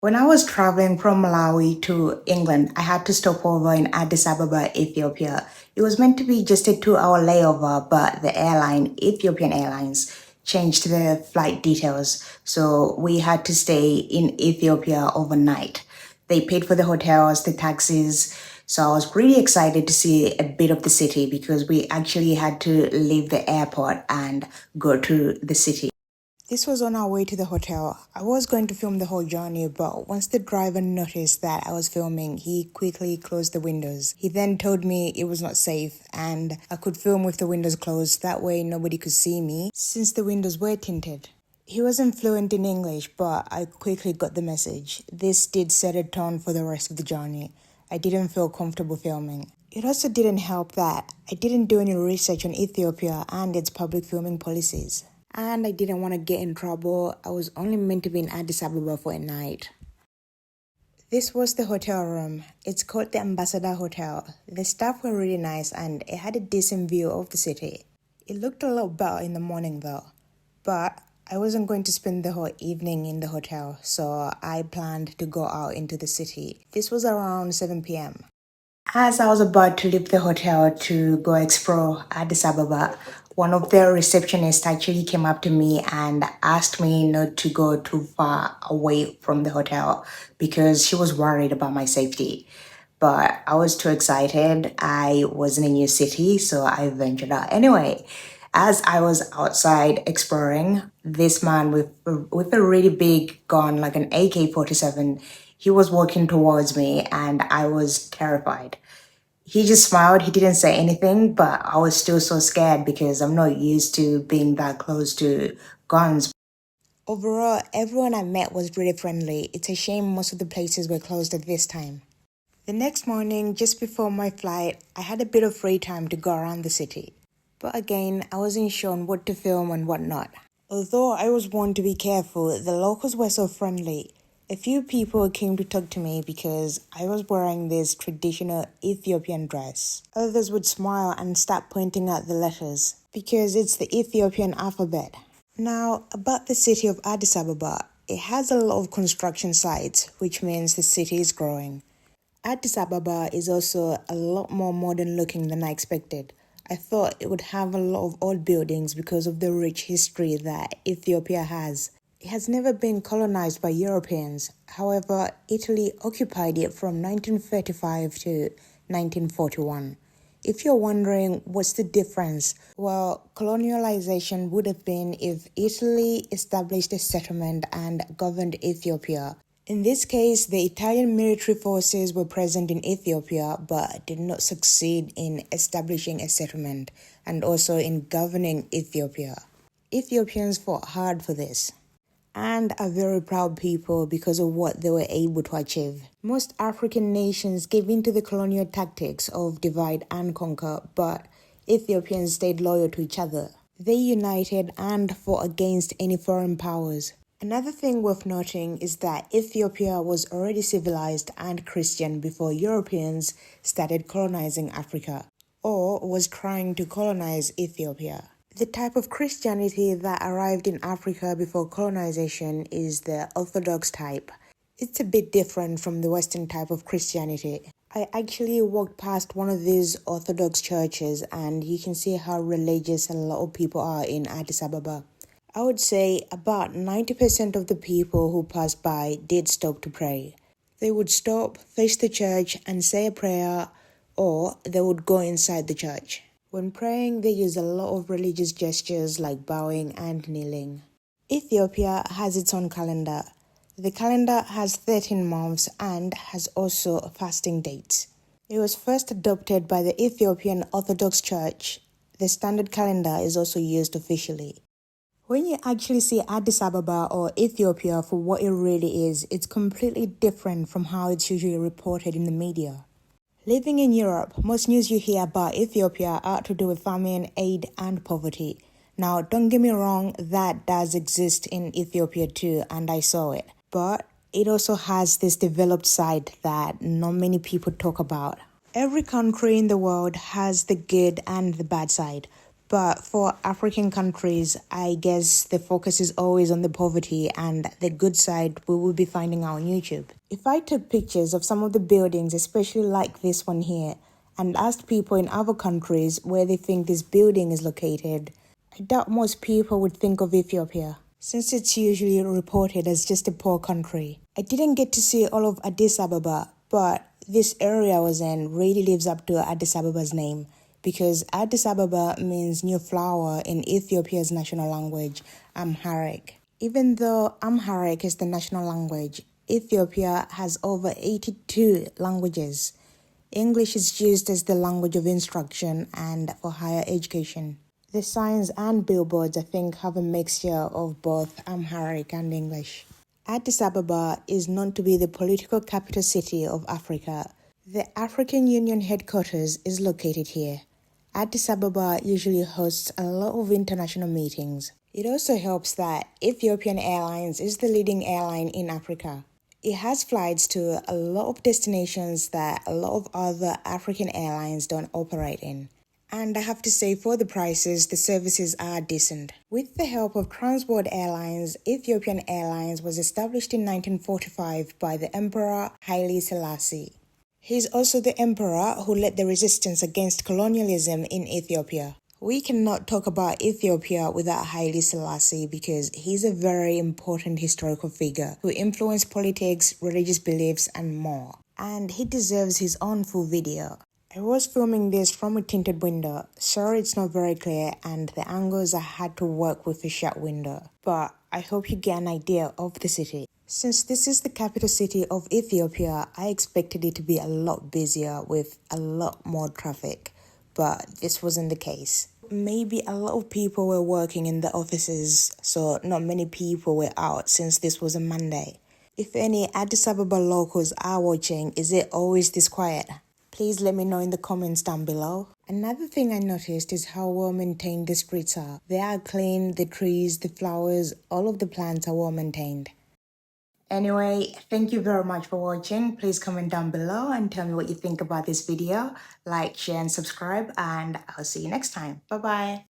When I was traveling from Malawi to England, I had to stop over in Addis Ababa, Ethiopia. It was meant to be just a 2 hour layover, but the airline, Ethiopian Airlines, changed the flight details. So we had to stay in Ethiopia overnight. They paid for the hotels, the taxis. So I was really excited to see a bit of the city because we actually had to leave the airport and go to the city. This was on our way to the hotel. I was going to film the whole journey, but once the driver noticed that I was filming, he quickly closed the windows. He then told me it was not safe and I could film with the windows closed. That way nobody could see me since the windows were tinted. He wasn't fluent in English, but I quickly got the message. This did set a tone for the rest of the journey. I didn't feel comfortable filming. It also didn't help that I didn't do any research on Ethiopia and its public filming policies. And I didn't want to get in trouble. I was only meant to be in Addis Ababa for a night. This was the hotel room. It's called the Ambassador Hotel. The staff were really nice and it had a decent view of the city. It looked a lot better in the morning though. But I wasn't going to spend the whole evening in the hotel, so I planned to go out into the city. This was around 7 p.m. As I was about to leave the hotel to go explore Addis Ababa, one of the receptionists actually came up to me and asked me not to go too far away from the hotel because she was worried about my safety. But I was too excited. I was in a new city, so I ventured out. Anyway, as I was outside exploring, this man with a really big gun, like an AK-47, he was walking towards me and I was terrified. He just smiled. He didn't say anything, but I was still so scared because I'm not used to being that close to guns. Overall, everyone I met was really friendly. It's a shame most of the places were closed at this time. The next morning, just before my flight, I had a bit of free time to go around the city. But again, I wasn't sure on what to film and what not. Although I was warned to be careful, the locals were so friendly. A few people came to talk to me because I was wearing this traditional Ethiopian dress. Others would smile and start pointing out the letters because it's the Ethiopian alphabet. Now, about the city of Addis Ababa, it has a lot of construction sites, which means the city is growing. Addis Ababa is also a lot more modern looking than I expected. I thought it would have a lot of old buildings because of the rich history that Ethiopia has. It has never been colonized by Europeans. However, Italy occupied it from 1935 to 1941. If you're wondering what's the difference, well, colonialization would have been if Italy established a settlement and governed Ethiopia. In this case, the Italian military forces were present in Ethiopia but did not succeed in establishing a settlement and also in governing Ethiopia. Ethiopians fought hard for this and are very proud people because of what they were able to achieve. Most African nations gave in to the colonial tactics of divide and conquer, but Ethiopians stayed loyal to each other. They united and fought against any foreign powers. Another thing worth noting is that Ethiopia was already civilized and Christian before Europeans started colonizing Africa, or was trying to colonize Ethiopia. The type of Christianity that arrived in Africa before colonization is the Orthodox type. It's a bit different from the Western type of Christianity. I actually walked past one of these Orthodox churches and you can see how religious a lot of people are in Addis Ababa. I would say about 90% of the people who passed by did stop to pray. They would stop, face the church and say a prayer, or they would go inside the church. When praying, they use a lot of religious gestures like bowing and kneeling. Ethiopia has its own calendar. The calendar has 13 months and has also fasting dates. It was first adopted by the Ethiopian Orthodox Church. The standard calendar is also used officially. When you actually see Addis Ababa or Ethiopia for what it really is, it's completely different from how it's usually reported in the media. Living in Europe, most news you hear about Ethiopia are to do with famine, aid, and poverty. Now, don't get me wrong, that does exist in Ethiopia too, and I saw it. But it also has this developed side that not many people talk about. Every country in the world has the good and the bad side. But for African countries, I guess the focus is always on the poverty and the good side we will be finding out on YouTube. If I took pictures of some of the buildings, especially like this one here, and asked people in other countries where they think this building is located, I doubt most people would think of Ethiopia, since it's usually reported as just a poor country. I didn't get to see all of Addis Ababa, but this area I was in really lives up to Addis Ababa's name, because Addis Ababa means new flower in Ethiopia's national language, Amharic. Even though Amharic is the national language, Ethiopia has over 82 languages. English is used as the language of instruction and for higher education. The signs and billboards, I think, have a mixture of both Amharic and English. Addis Ababa is known to be the political capital city of Africa. The African Union headquarters is located here. Addis Ababa usually hosts a lot of international meetings. It also helps that Ethiopian Airlines is the leading airline in Africa. It has flights to a lot of destinations that a lot of other African airlines don't operate in. And I have to say, for the prices, the services are decent. With the help of Transworld Airlines, Ethiopian Airlines was established in 1945 by the Emperor Haile Selassie. He's also the emperor who led the resistance against colonialism in Ethiopia. We cannot talk about Ethiopia without Haile Selassie because he's a very important historical figure who influenced politics, religious beliefs, and more. And he deserves his own full video. I was filming this from a tinted window. Sorry it's not very clear and the angles I had to work with a shut window. But I hope you get an idea of the city. Since this is the capital city of Ethiopia, I expected it to be a lot busier with a lot more traffic, but this wasn't the case. Maybe a lot of people were working in the offices, so not many people were out since this was a Monday. If any Addis Ababa locals are watching, is it always this quiet? Please let me know in the comments down below. Another thing I noticed is how well maintained the streets are. They are clean, the trees, the flowers, all of the plants are well maintained. Anyway, thank you very much for watching. Please comment down below and tell me what you think about this video. Like, share, and subscribe, and I'll see you next time. Bye-bye.